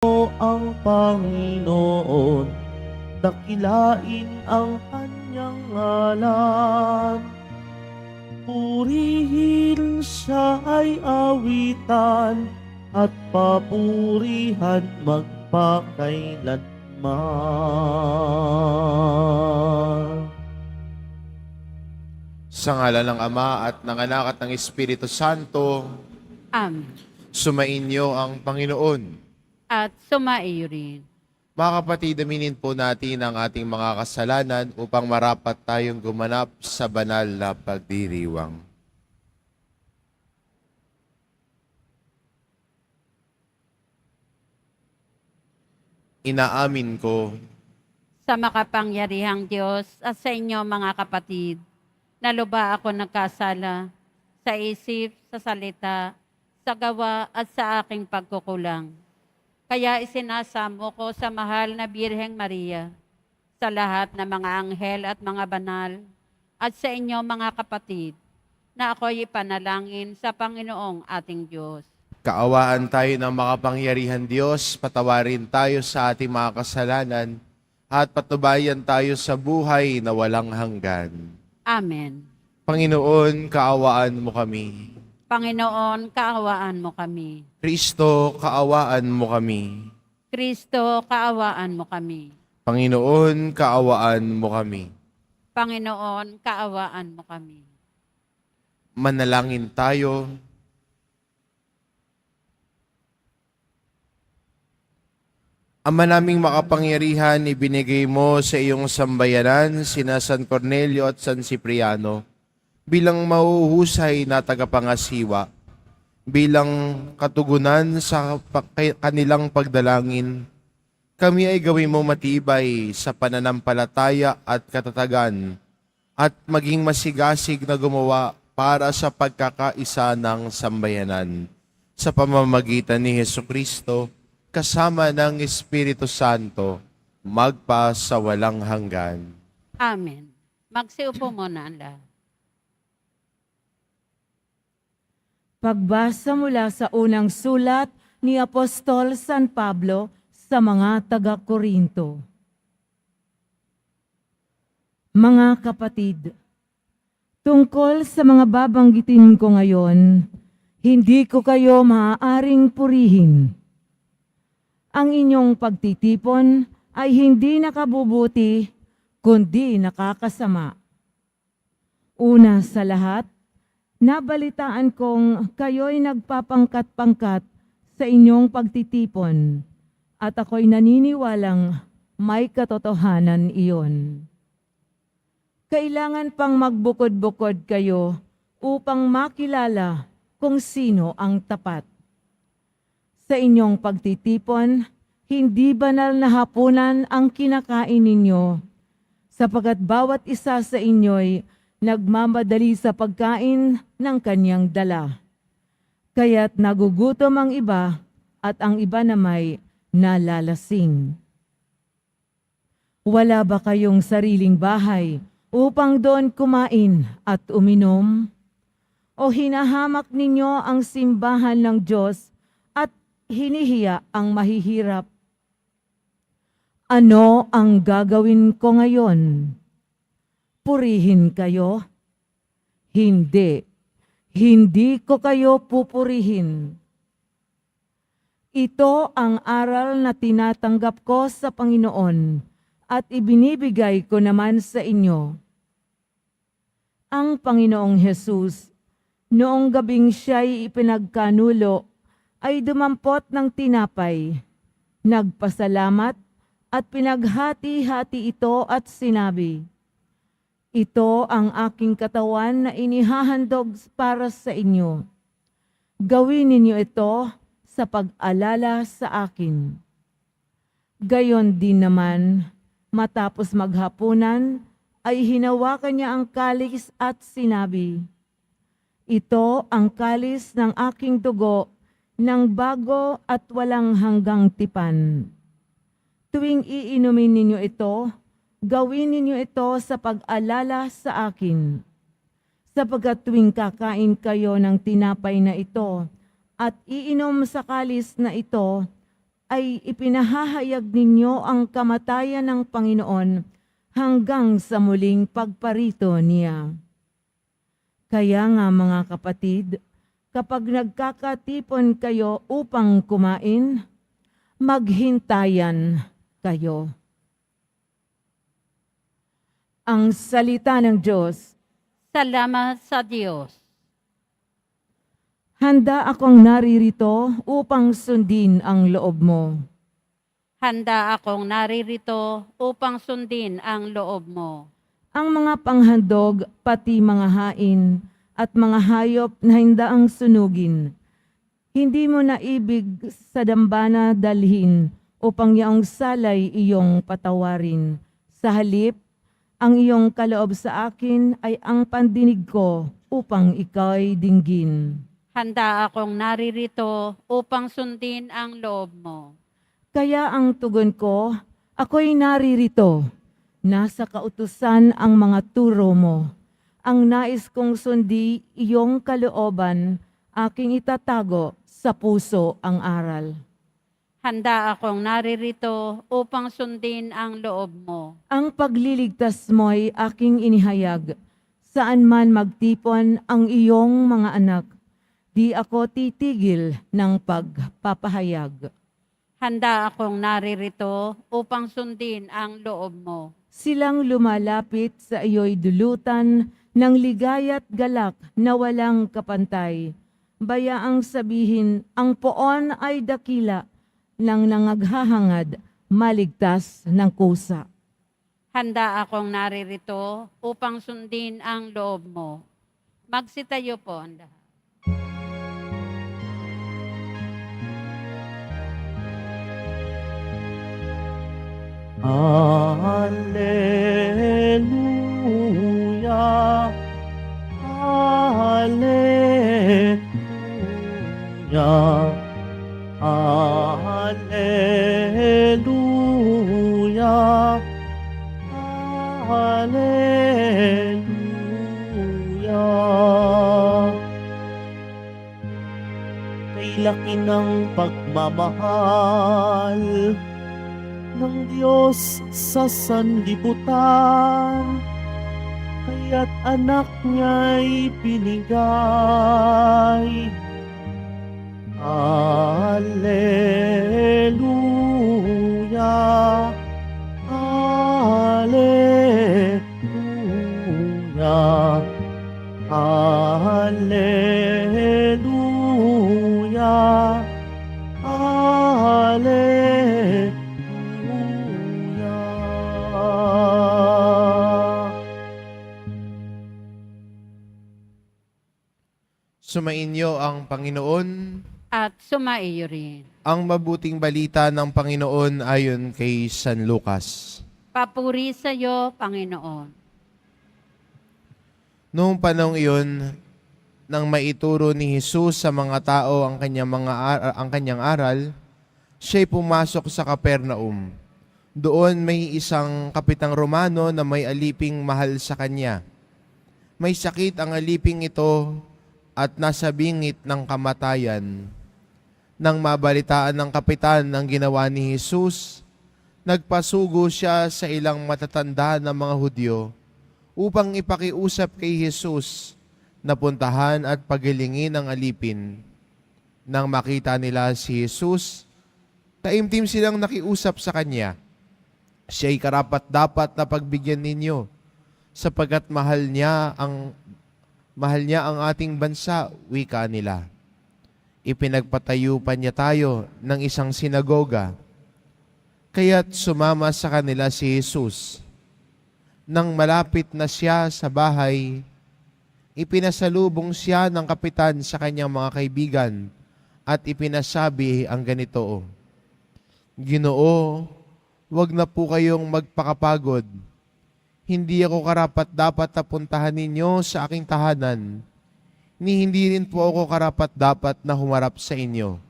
ang Panginoon, dakilain ang kanyang ngalan. Purihin siya ay awitan, at papurihan magpakailanman. Sa ngalan ng Ama at ng Anak at ng Espiritu Santo, Amen. sumainyo ang Panginoon. At sumaiyo rin. Mga kapatid, aminin po natin ang ating mga kasalanan upang marapat tayong gumanap sa banal na pagdiriwang. Inaamin ko Sa makapangyarihang Diyos at sa inyo mga kapatid, na luba ako nagkasala sa isip, sa salita, sa gawa at sa aking pagkukulang. Kaya isinasamo ko sa mahal na Birheng Maria, sa lahat ng mga anghel at mga banal, at sa inyo mga kapatid, na ako'y ipanalangin sa Panginoong ating Diyos. kaawaan tayo ng makapangyarihan Diyos, patawarin tayo sa ating mga kasalanan, at patubayan tayo sa buhay na walang hanggan. Amen. Panginoon, kaawaan mo kami. Panginoon, kaawaan mo kami. Kristo, kaawaan mo kami. Kristo, kaawaan mo kami. Panginoon, kaawaan mo kami. Panginoon, kaawaan mo kami. Manalangin tayo. Ama naming makapangyarihan, ibinigay mo sa iyong sambayanan sina San Cornelio at San Cipriano bilang mahuhusay na tagapangasiwa, bilang katugunan sa kanilang pagdalangin. Kami ay gawin mo matibay sa pananampalataya at katatagan at maging masigasig na gumawa para sa pagkakaisa ng sambayanan. Sa pamamagitan ni Jesucristo, kasama ng Espiritu Santo, magpa sa walang hanggan. Amen. Magsiupo muna ang lahat. Pagbasa mula sa unang sulat ni Apostol San Pablo sa mga taga-Korinto. Mga kapatid, tungkol sa mga babanggitin ko ngayon, hindi ko kayo maaaring purihin. Ang inyong pagtitipon ay hindi nakabubuti, kundi nakakasama. Una sa lahat, nabalitaan kong kayo'y nagpapangkat-pangkat sa inyong pagtitipon at ako'y naniniwalang may katotohanan iyon. Kailangan pang magbukod-bukod kayo upang makilala kung sino ang tapat. Sa inyong pagtitipon, hindi banal na hapunan ang kinakain ninyo, sapagkat bawat isa sa inyo'y nagmamadali sa pagkain ng kanyang dala. Kaya't nagugutom ang iba at ang iba namay nalalasing. Wala ba kayong sariling bahay upang doon kumain at uminom? O hinahamak ninyo ang simbahan ng Diyos at hinihiya ang mahihirap? Ano ang gagawin ko ngayon? Purihin kayo? Hindi. Hindi ko kayo pupurihin. Ito ang aral na tinatanggap ko sa Panginoon at ibinibigay ko naman sa inyo. Ang Panginoong Hesus, noong gabing siya'y ipinagkanulo, ay dumampot ng tinapay, nagpasalamat at pinaghati-hati ito at sinabi, "Ito ang aking katawan na inihahandog para sa inyo. Gawin ninyo ito sa pag-alala sa akin." Gayon din naman, matapos maghapunan, ay hinawakan niya ang kalis at sinabi, "Ito ang kalis ng aking dugo ng bago at walang hanggang tipan. Tuwing iinumin ninyo ito, gawin ninyo ito sa pag-alala sa akin. Sapagkat tuwing kakain kayo ng tinapay na ito at iinom sa kalis na ito, ay ipinahahayag ninyo ang kamatayan ng Panginoon hanggang sa muling pagparito niya. Kaya nga mga kapatid, kapag nagkakatipon kayo upang kumain, maghintayan kayo. Ang salita ng Diyos. Salamat sa Diyos. Handa akong naririto upang sundin ang loob mo. Handa akong naririto upang sundin ang loob mo. Ang mga panghandog, pati mga hain, at mga hayop na hindaang sunugin, hindi mo na ibig sa dambana dalhin upang yaong salay iyong patawarin. Sa halip, ang iyong kaloob sa akin ay ang pandinig ko upang ikaw'y dinggin. Handa akong naririto upang sundin ang loob mo. Kaya ang tugon ko, ako'y naririto. Nasa kautusan ang mga turo mo. Ang nais kong sundi iyong kalooban, aking itatago sa puso ang aral. Handa akong naririto upang sundin ang loob mo. Ang pagliligtas mo'y aking inihayag. Saan man magtipon ang iyong mga anak, di ako titigil ng pagpapahayag. Handa akong naririto upang sundin ang loob mo. Silang lumalapit sa iyo'y dulutan ng ligaya't galak na walang kapantay. Bayaang sabihin, ang poon ay dakila ng nangaghahangad, maligtas ng kusa. Handa akong naririto upang sundin ang loob mo. Magsitayo po ang lahat. Alleluia, Alleluia, Alleluia, Alleluia. Kay laki ng pagmamahal ng Diyos sa sanlibutan, kaya't anak niya'y binigay. Alleluia, Alleluia, Alleluia, Alleluia. Sumainyo ang Panginoon. At sumaiyo rin. Ang mabuting balita ng Panginoon ayon kay San Lucas. Papuri sa iyo, Panginoon. Noong panahong iyon, nang maituro ni Jesus sa mga tao ang kanyang aral, siya'y pumasok sa Capernaum. Doon may isang kapitang Romano na may aliping mahal sa kanya. May sakit ang aliping ito at nasa bingit ng kamatayan. Nang mabalitaan ng kapitan ang ginawa ni Jesus, nagpasugo siya sa ilang matatanda na mga Hudyo upang ipakiusap kay Jesus na puntahan at pagilingin ang alipin. Nang makita nila si Jesus, taimtim silang nakiusap sa kanya. Siya'y karapat-dapat na pagbigyan ninyo sapagkat mahal niya ang ating bansa, wika nila. Ipinagpatayo pa niya tayo ng isang sinagoga. Kaya't sumama sa kanila si Jesus. Nang malapit na siya sa bahay, ipinasalubong siya ng kapitan sa kanyang mga kaibigan at ipinasabi ang ganito, Ginoo, wag na po kayong magpakapagod. Hindi ako karapat-dapat na puntahan ninyo sa aking tahanan, ni hindi rin po ako karapat-dapat na humarap sa inyo.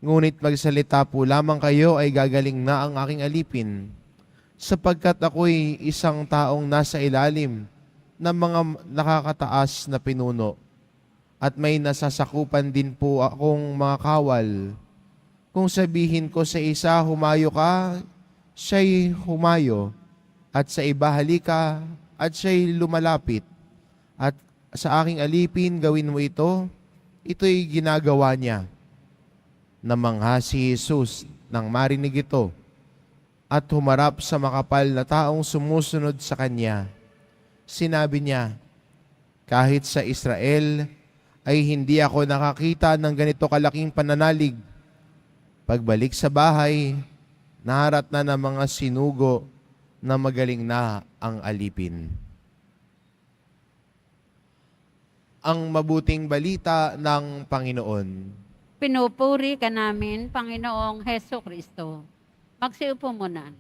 Ngunit magsalita po lamang kayo ay gagaling na ang aking alipin, sapagkat ako'y isang taong nasa ilalim ng mga nakakataas na pinuno, at may nasasakupan din po akong mga kawal. Kung sabihin ko sa isa, humayo ka, siya'y humayo. At sa iba, halika, at siya'y lumalapit. At sa aking alipin, gawin mo ito. Ito'y ginagawa niya. Namangha si Jesus nang marinig ito at humarap sa makapal na taong sumusunod sa kanya. Sinabi niya, kahit sa Israel ay hindi ako nakakita ng ganito kalaking pananalig. Pagbalik sa bahay, naharat na ng mga sinugo na magaling na ang alipin. Ang mabuting balita ng Panginoon. Pinupuri ka namin, Panginoong Heso Kristo. Magsiupo muna.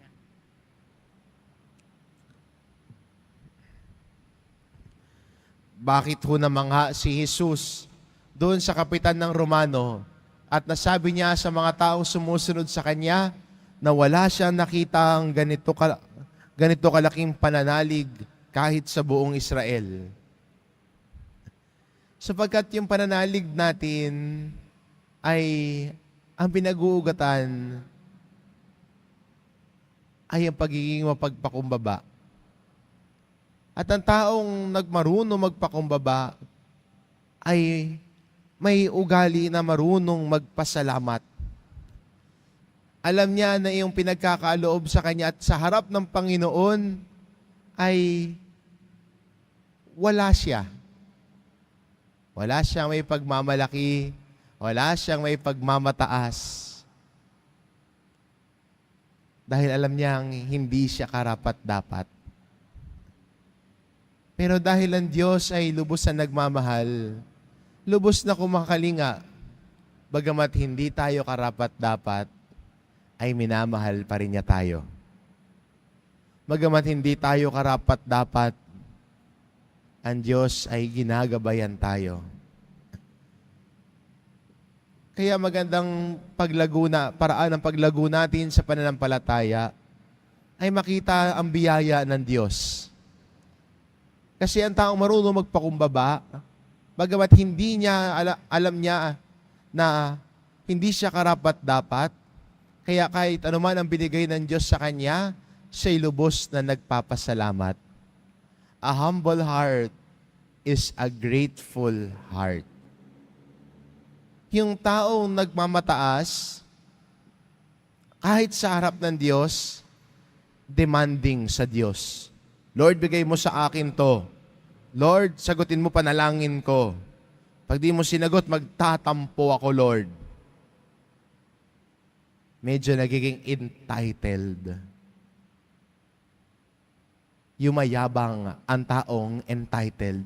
Bakit ho namangha si Jesus doon sa kapitan ng Romano at nasabi niya sa mga taong sumusunod sa kanya na wala siyang nakitang ganito kalaking pananalig kahit sa buong Israel? Sapagkat yung pananalig natin ay ang pinag-uugatan ay ang pagiging mapagpakumbaba. At ang taong nagmarunong magpakumbaba ay may ugali na marunong magpasalamat. Alam niya na iyong pinagkakaloob sa kanya at sa harap ng Panginoon ay wala siya. Wala siyang may pagmamalaki, wala siyang may pagmamataas. Dahil alam niyang hindi siya karapat-dapat. Pero dahil ang Diyos ay lubos na nagmamahal, lubos na kumakalinga, bagamat hindi tayo karapat-dapat, ay minamahal pa rin niya tayo. Bagamat hindi tayo karapat-dapat, ang Diyos ay ginagabayan tayo. Kaya magandang paraan ng paglago natin sa pananampalataya ay makita ang biyaya ng Diyos. Kasi ang taong marunong magpakumbaba, bagamat hindi niya alam niya na hindi siya karapat-dapat, kaya kahit anuman ang binigay ng Diyos sa kanya, siya'y lubos na nagpapasalamat. A humble heart is a grateful heart. Yung taong nagmamataas, kahit sa harap ng Diyos, demanding sa Diyos. Lord, bigay mo sa akin to. Lord, sagutin mo panalangin ko. Pag di mo sinagot, magtatampo ako, Lord. Medyo nagiging entitled. Yumayabang ang taong entitled.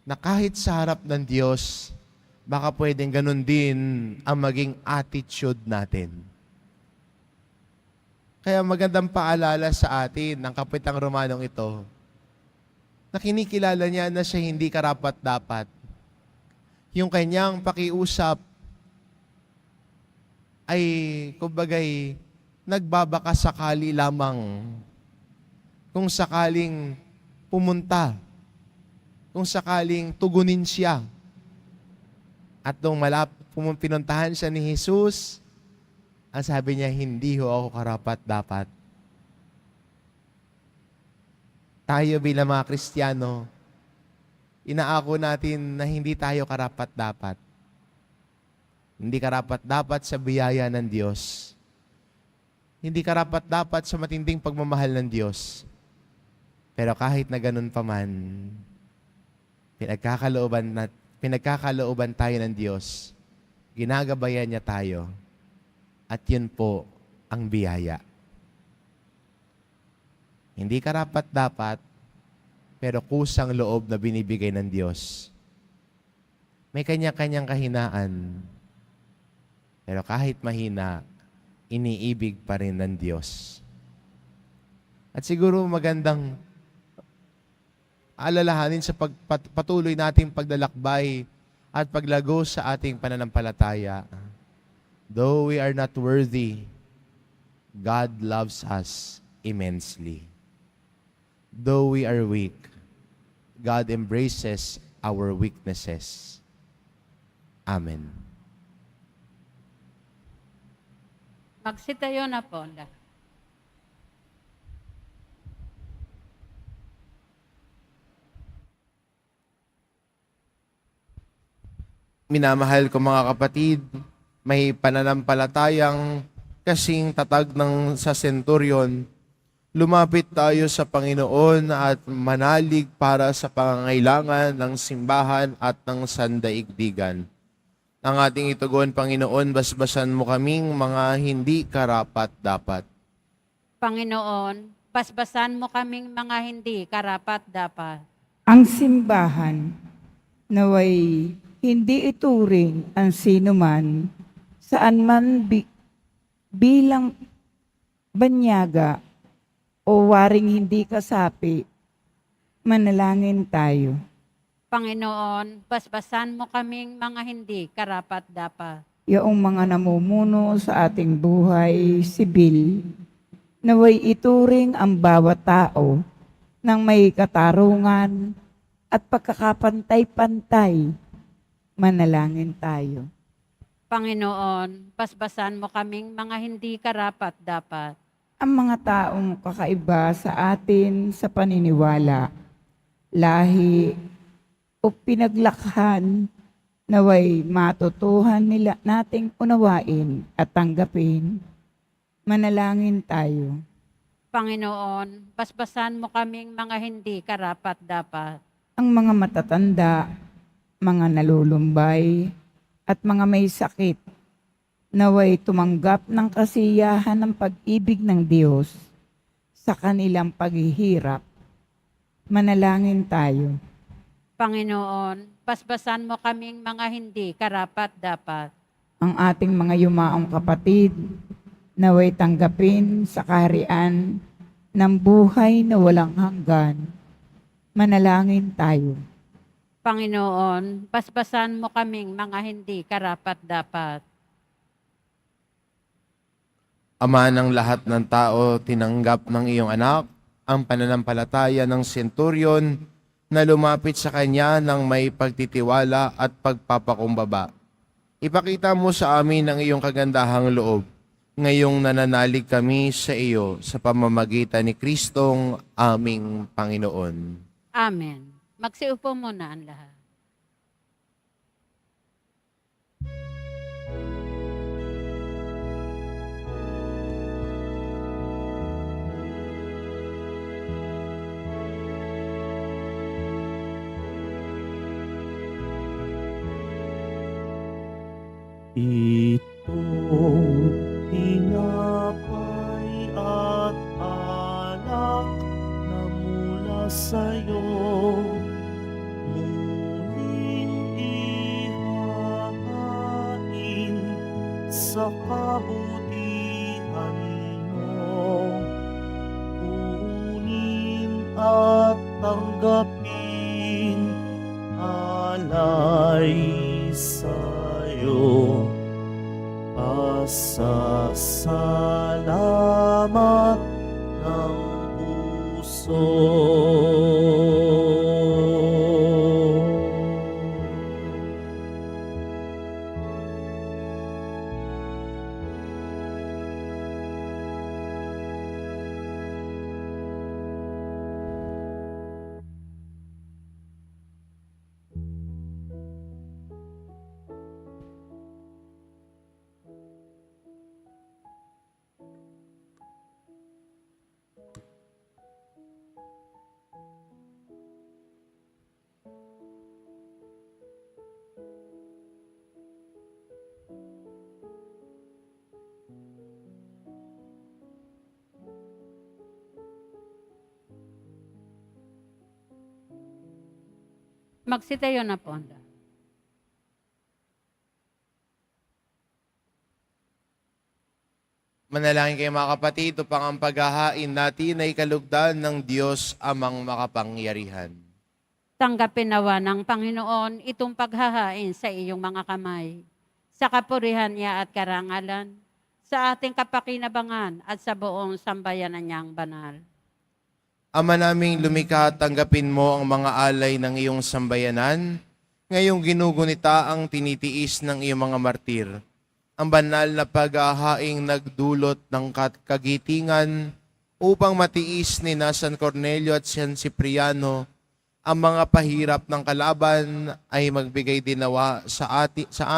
Na kahit sa harap ng Diyos, baka pwedeng ganun din ang maging attitude natin. Kaya magandang paalala sa atin ng kapitang Romanong ito na kinikilala niya na siya hindi karapat-dapat. Yung kanyang pakiusap ay, kumbagay, nagbabaka sakali lamang. Kung sakaling pumunta, kung sakaling tugunin siya, at nung pinuntahan siya ni Jesus, ang sabi niya, hindi ho ako karapat-dapat. Tayo bilang mga Kristiyano, inaako natin na hindi tayo karapat-dapat. Hindi karapat-dapat sa biyaya ng Diyos. Hindi karapat-dapat sa matinding pagmamahal ng Diyos. Pero kahit na ganun pa man, pinagkakalooban tayo ng Diyos, ginagabayan niya tayo, at yun po ang biyaya. Hindi karapat-dapat, pero kusang loob na binibigay ng Diyos. May kanya-kanyang kahinaan, pero kahit mahina, iniibig pa rin ng Diyos. At siguro magandang alalahanin sa patuloy nating paglalakbay at paglago sa ating pananampalataya. Though we are not worthy, God loves us immensely. Though we are weak, God embraces our weaknesses. Amen. Magsitayo na po ang lahat. Minamahal ko mga kapatid, may pananampalatayang kasing tatag ng sa senturyon. Lumapit tayo sa Panginoon at manalig para sa pangangailangan ng simbahan at ng sandaigdigan. Ang ating itugon, Panginoon, basbasan mo kaming mga hindi karapat-dapat. Panginoon, basbasan mo kaming mga hindi karapat-dapat. Ang simbahan naway hindi ituring ang sinuman saan man bilang banyaga o waring hindi kasapi. Manalangin tayo. Panginoon, basbasan mo kaming mga hindi karapat-dapat. Yaong mga namumuno sa ating buhay sibil, naway ituring ang bawat tao ng may katarungan at pagkakapantay-pantay. Manalangin tayo. Panginoon, basbasan mo kaming mga hindi karapat-dapat. Ang mga taong kakaiba sa atin sa paniniwala, lahi o pinaglakhan, naway matutuhan nila nating unawain at tanggapin. Manalangin tayo. Panginoon, basbasan mo kaming mga hindi karapat-dapat. Ang mga matatanda, mga nalulumbay, at mga may sakit, naway tumanggap ng kasiyahan ng pag-ibig ng Diyos sa kanilang paghihirap. Manalangin tayo. Panginoon, basbasan mo kaming mga hindi karapat-dapat. Ang ating mga yumaong kapatid, naway tanggapin sa kaharian ng buhay na walang hanggan. Manalangin tayo. Panginoon, basbasan mo kaming mga hindi karapat-dapat. Ama ng lahat ng tao, tinanggap ng iyong anak ang pananampalataya ng senturyon na lumapit sa kanya ng may pagtitiwala at pagpapakumbaba. Ipakita mo sa amin ang iyong kagandahang loob. Ngayong nananalig kami sa iyo sa pamamagitan ni Kristong aming Panginoon. Amen. Magsiupo muna ang lahat. Itong tinapay at alak na mula sa'yo, muling ihahain sa kabutihan mo. Kunin at tanggapin alay sa'yo. Pasasalamat ng puso. Magsitayo na po ang lahat. Manalangin kayo mga kapatid, upang ang paghahain natin ay kalugdan ng Diyos amang makapangyarihan. Tanggapin nawa ng Panginoon itong paghahain sa iyong mga kamay, sa kapurihan niya at karangalan, sa ating kapakinabangan at sa buong sambayanan niyang banal. Ama naming lumikha, tanggapin mo ang mga alay ng iyong sambayanan, ngayong ginugunita ang tinitiis ng iyong mga martir. ang banal na paghahaing nagdulot ng kagitingan upang matiis ni na San Cornelio at San Cipriano ang mga pahirap ng kalaban, ay magbigay din nawa sa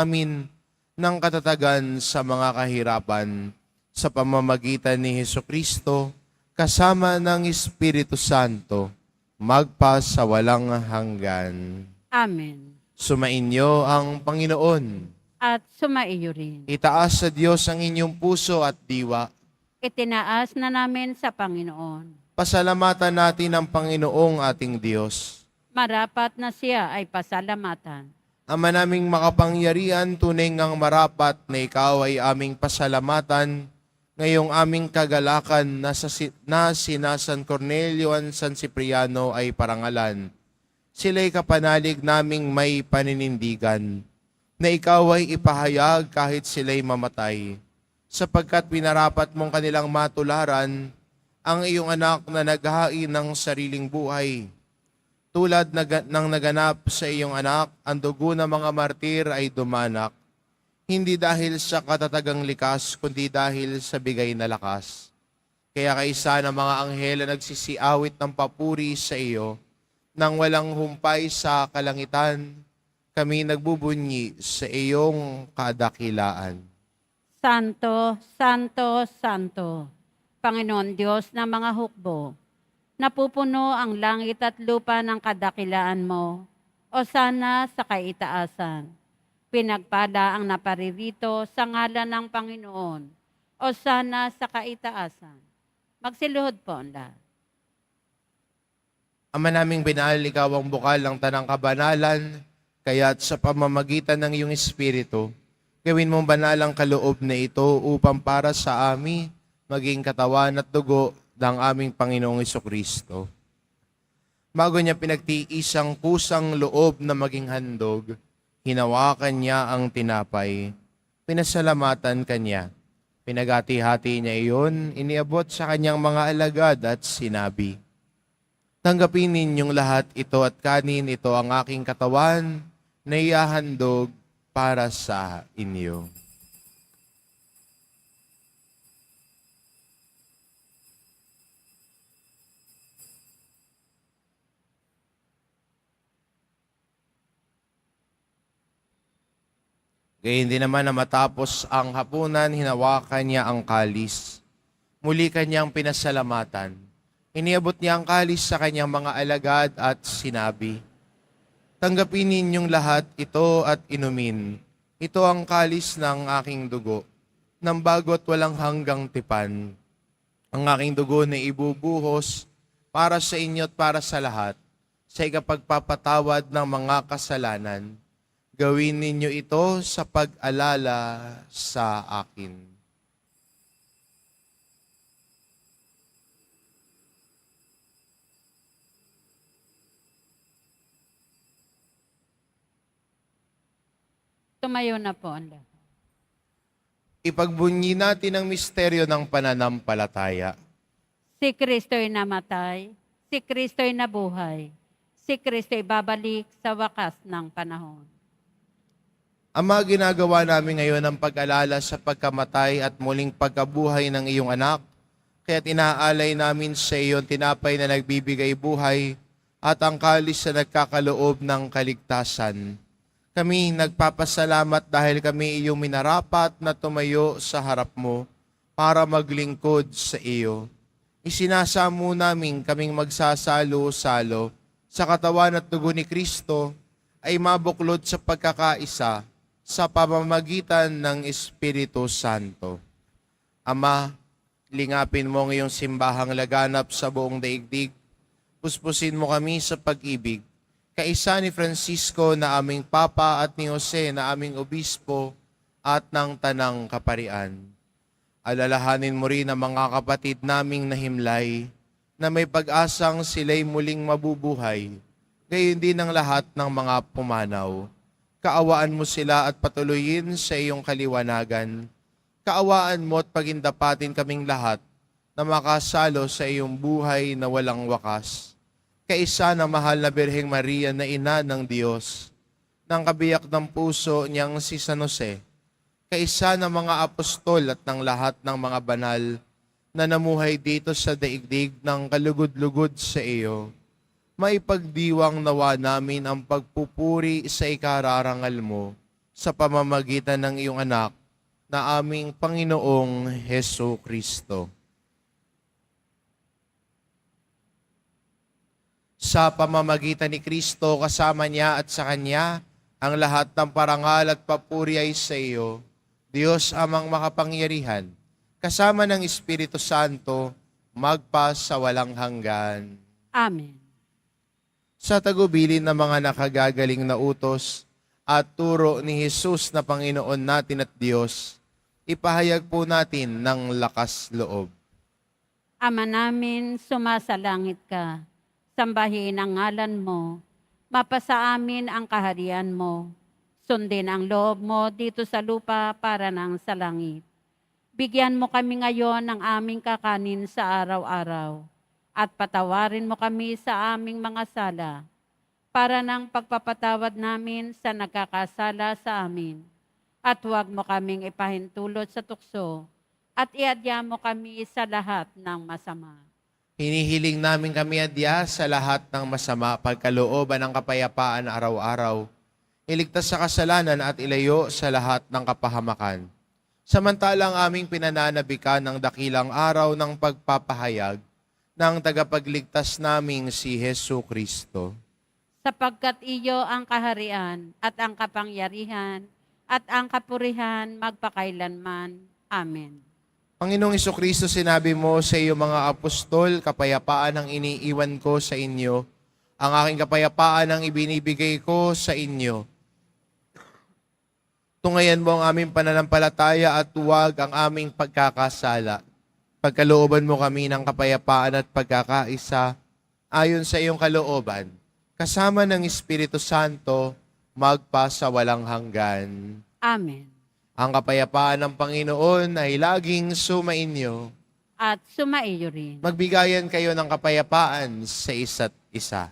amin ng katatagan sa mga kahirapan sa pamamagitan ni Hesukristo kasama ng Espiritu Santo, magpa sa walang hanggan. Amen. Sumainyo ang Panginoon. At sumaiyo rin. Itaas sa Diyos ang inyong puso at diwa. Itinaas na namin sa Panginoon. Pasalamatan natin ang Panginoong ating Diyos. Marapat na siya ay pasalamatan. Ama naming makapangyarihan, tunay ngang marapat na ikaw ay aming pasalamatan ngayong aming kagalakan na sina San Cornelio at San Cipriano ay parangalan. Sila'y kapanalig naming may paninindigan na ikaw ay ipahayag kahit sila'y mamatay, sapagkat pinarapat mong kanilang matularan ang iyong anak na naghain ng sariling buhay. Tulad ng naganap sa iyong anak, ang dugo ng mga martir ay dumanak, hindi dahil sa katatagang likas, kundi dahil sa bigay na lakas. Kaya kaisa ng mga anghel na nagsisiawit ng papuri sa iyo, nang walang humpay sa kalangitan, kami nagbubunyi sa iyong kadakilaan. Santo, Santo, Santo, Panginoon Diyos ng mga hukbo, napupuno ang langit at lupa ng kadakilaan mo, o sana sa kaitaasan. Pinagpala ang naparirito sa ngalan ng Panginoon, o sana sa kaitaasan. Magsiluhod po ang lahat. Ama naming binal, ikaw ang bukal ng tanang kabanalan, kaya't sa pamamagitan ng iyong Espiritu, gawin mong banal ang kaloob na ito upang para sa amin maging katawan at dugo ng aming Panginoong Hesukristo. Bago niya pinagtiis ang kusang loob na maging handog, hinawakan niya ang tinapay, pinasalamatan kanya, pinagati-hati niya iyon, iniabot sa kanyang mga alagad at sinabi, tanggapin ninyong lahat ito at kanin, ito ang aking katawan na ihahandog para sa inyo. Gayun din naman na matapos ang hapunan, hinawakan niya ang kalis. Muli kanyang pinasalamatan. Iniabot niya ang kalis sa kanyang mga alagad at sinabi, tanggapin ninyong lahat ito at inumin. Ito ang kalis ng aking dugo, ng bago't walang hanggang tipan. Ang aking dugo na ibubuhos para sa inyo at para sa lahat, sa ikapagpapatawad ng mga kasalanan. Gawin ninyo ito sa pag-alala sa akin. Tumayo na po ang lahat. Ipagbunyi natin ang misteryo ng pananampalataya. Si Kristo'y namatay, si Kristo'y nabuhay, si Kristo'y babalik sa wakas ng panahon. Ama, ginagawa namin ngayon ang pag-alala sa pagkamatay at muling pagkabuhay ng iyong anak, kaya't inaalay namin sa iyo ang tinapay na nagbibigay buhay at ang kalis na nagkakaloob ng kaligtasan. Kami nagpapasalamat dahil kami iyong minarapat na tumayo sa harap mo para maglingkod sa iyo. Isinasamo namin kaming magsasalo-salo sa katawan at dugo ni Kristo ay mabuklod sa pagkakaisa sa pamamagitan ng Espiritu Santo. Ama, lingapin mo ang iyong simbahang laganap sa buong daigdig. Puspusin mo kami sa pag-ibig. Kaisa ni Francisco na aming Papa at ni Jose na aming Obispo at ng Tanang Kaparian. Alalahanin mo rin ang mga kapatid naming nahimlay na may pag-asang sila'y muling mabubuhay, gayon din ang lahat ng mga pumanaw. Kaawaan mo sila at patuloyin sa iyong kaliwanagan. Kaawaan mo at pagindapatin kaming lahat na makasalo sa iyong buhay na walang wakas. Kaisa na mahal na Birheng Maria na ina ng Diyos, ng kabiyak ng puso niyang si San Jose, kaisa ng mga apostol at ng lahat ng mga banal na namuhay dito sa daigdig ng kalugod-lugod sa iyo, maipagdiwang nawa namin ang pagpupuri sa ikararangal mo sa pamamagitan ng iyong anak na aming Panginoong Heso Kristo. Sa pamamagitan ni Kristo, kasama niya at sa Kanya, ang lahat ng parangal at papuri ay sa iyo, Diyos amang makapangyarihan, kasama ng Espiritu Santo, magpa sa walang hanggan. Amen. Sa tagubilin ng mga nakagagaling na utos at turo ni Jesus na Panginoon natin at Diyos, ipahayag po natin ng lakas loob. Ama namin, sumasalangit ka. Sambahin ang ngalan mo. Mapasa amin ang kaharian mo. Sundin ang loob mo dito sa lupa para nang sa langit. Bigyan mo kami ngayon ng aming kakanin sa araw-araw. At patawarin mo kami sa aming mga sala, para ng pagpapatawad namin sa nagkakasala sa amin. At huwag mo kaming ipahintulot sa tukso, at iadya mo kami sa lahat ng masama. Hinihiling namin kami adya sa lahat ng masama, pagkalooban ng kapayapaan araw-araw. Iligtas sa kasalanan at ilayo sa lahat ng kapahamakan. Samantalang aming pinananabikan ng dakilang araw ng pagpapahayag ng tagapagligtas naming si Hesu Kristo. Sapagkat iyo ang kaharian at ang kapangyarihan at ang kapurihan magpakailanman. Amen. Panginoong Kristo, sinabi mo sa iyo mga apostol, kapayapaan ang iniiwan ko sa inyo. Ang aking kapayapaan ang ibinibigay ko sa inyo. Tungayan mo ang aming pananampalataya at huwag ang aming pagkakasala. Pagkalooban mo kami ng kapayapaan at pagkakaisa ayon sa iyong kalooban, kasama ng Espiritu Santo, magpa sa walang hanggan. Amen. Ang kapayapaan ng Panginoon ay laging sumainyo. At sumaiyo rin. Magbigayan kayo ng kapayapaan sa isa't isa.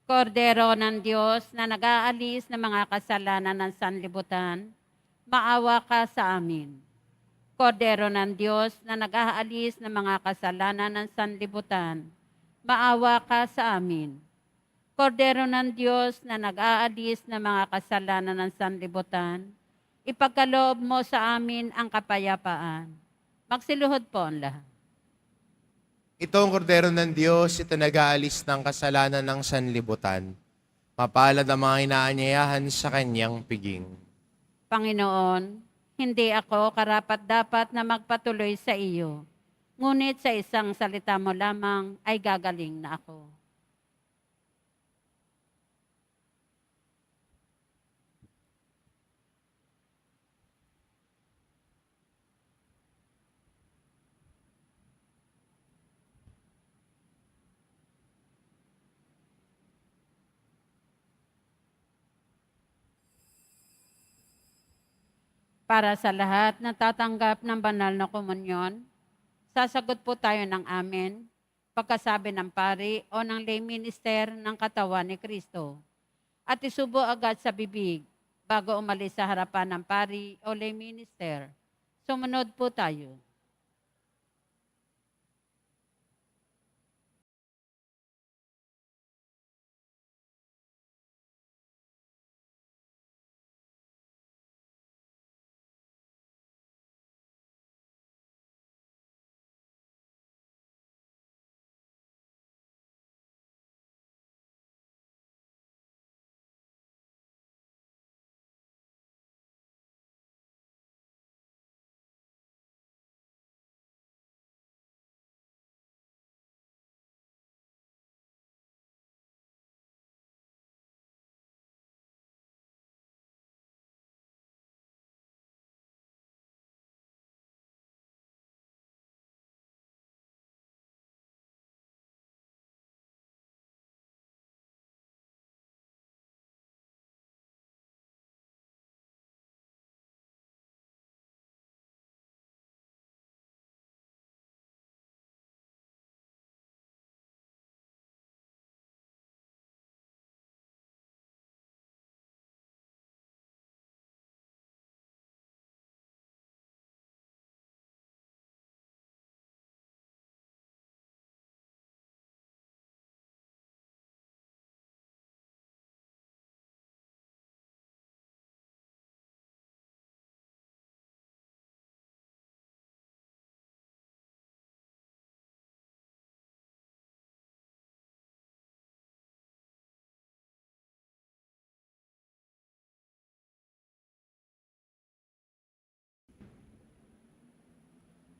Kordero ng Diyos na nag-aalis ng mga kasalanan ng sanlibutan, maawa ka sa amin. Kordero ng Diyos na nag-aalis ng mga kasalanan ng sanlibutan, maawa ka sa amin. Kordero ng Diyos na nag-aalis ng mga kasalanan ng sanlibutan, ipagkaloob mo sa amin ang kapayapaan. Magsiluhod po ang lahat. Ito ang kordero ng Diyos, ito nag-aalis ng kasalanan ng sanlibutan. Mapalad ang mga inaanyayahan sa kanyang piging. Panginoon, hindi ako karapat-dapat na magpatuloy sa iyo, ngunit sa isang salita mo lamang ay gagaling na ako. Para sa lahat na tatanggap ng banal na komunyon, sasagot po tayo ng amen, pagkasabi ng pari o ng lay minister ng katawan ni Kristo. At isubo agad sa bibig bago umalis sa harapan ng pari o lay minister. Sumunod po tayo.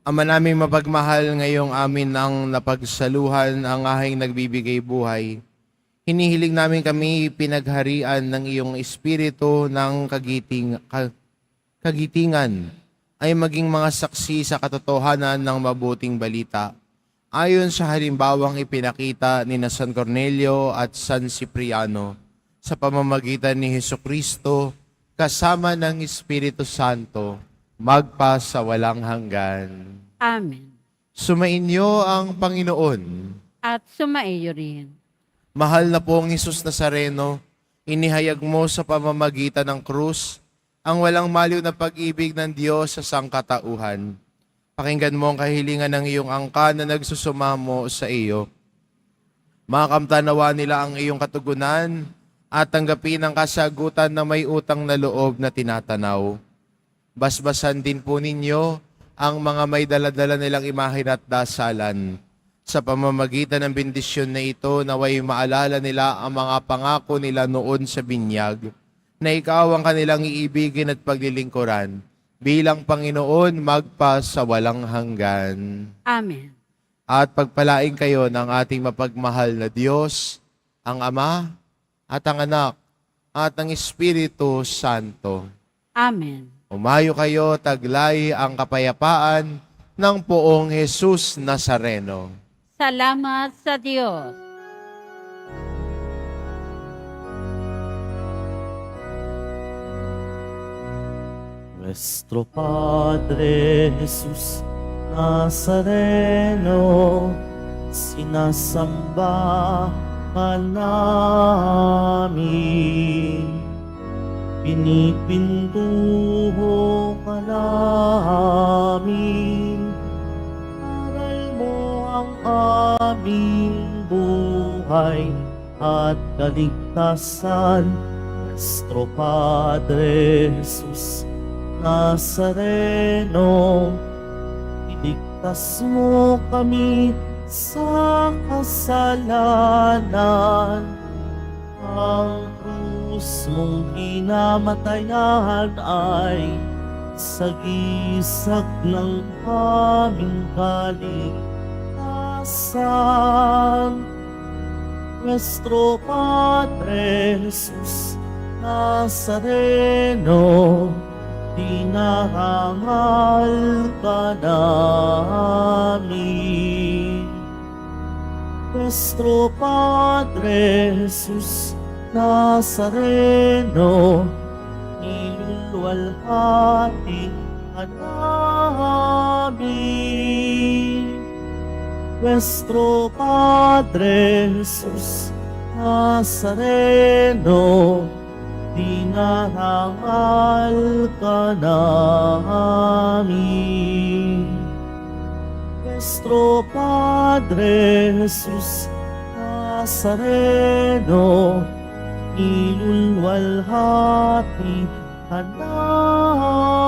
Ama naming mapagmahal, ngayong amin ang napagsaluhan ang ahing nagbibigay buhay. Hinihiling namin kami pinagharian ng iyong espiritu ng kagitingan ay maging mga saksi sa katotohanan ng mabuting balita. Ayon sa halimbawang ipinakita ni na San Cornelio at San Cipriano sa pamamagitan ni Hesukristo kasama ng Espiritu Santo, magpa sa walang hanggan. Amen. Sumainyo ang Panginoon. At sumaiyo rin. Mahal na pong Hesus Nazareno, inihayag mo sa pamamagitan ng krus ang walang maliw na pag-ibig ng Diyos sa sangkatauhan. Pakinggan mo ang kahilingan ng iyong angka na nagsusumamo sa iyo. Makamtanawa nila ang iyong katugunan at tanggapin ang kasagutan na may utang na loob na tinatanaw. Basbasan din po ninyo ang mga may daladala nilang imahin at dasalan. Sa pamamagitan ng bendisyon na ito, naway maalala nila ang mga pangako nila noon sa binyag, na ikaw ang kanilang iibigin at paglilingkuran, bilang Panginoon magpa sa walang hanggan. Amen. At pagpalain kayo ng ating mapagmahal na Diyos, ang Ama, at ang Anak, at ang Espiritu Santo. Amen. Umayo kayo, taglay ang kapayapaan ng poong Hesus Nazareno. Salamat sa Diyos. Nuestro Padre Jesus Nazareno, sinasamba ka namin. Pinipintuho ka namin. Aral mo ang aming buhay at kaligtasan. Nuestro Padre Jesus Nazareno, iligtas mo kami sa kasalanan. Ang krus mong pinamatayan ay sagisag ng aming kaligtasan. Nuestro Padre Jesus Nazareno, dinarangal ka namin. Nuestro Padre Jesus Nazareno, nilulwalhati ka namin. Nuestro Padre Jesus Nazareno, dinarangal ka namin. Nuestro Padre Jesus Nazareno, nilulwalhati ka namin.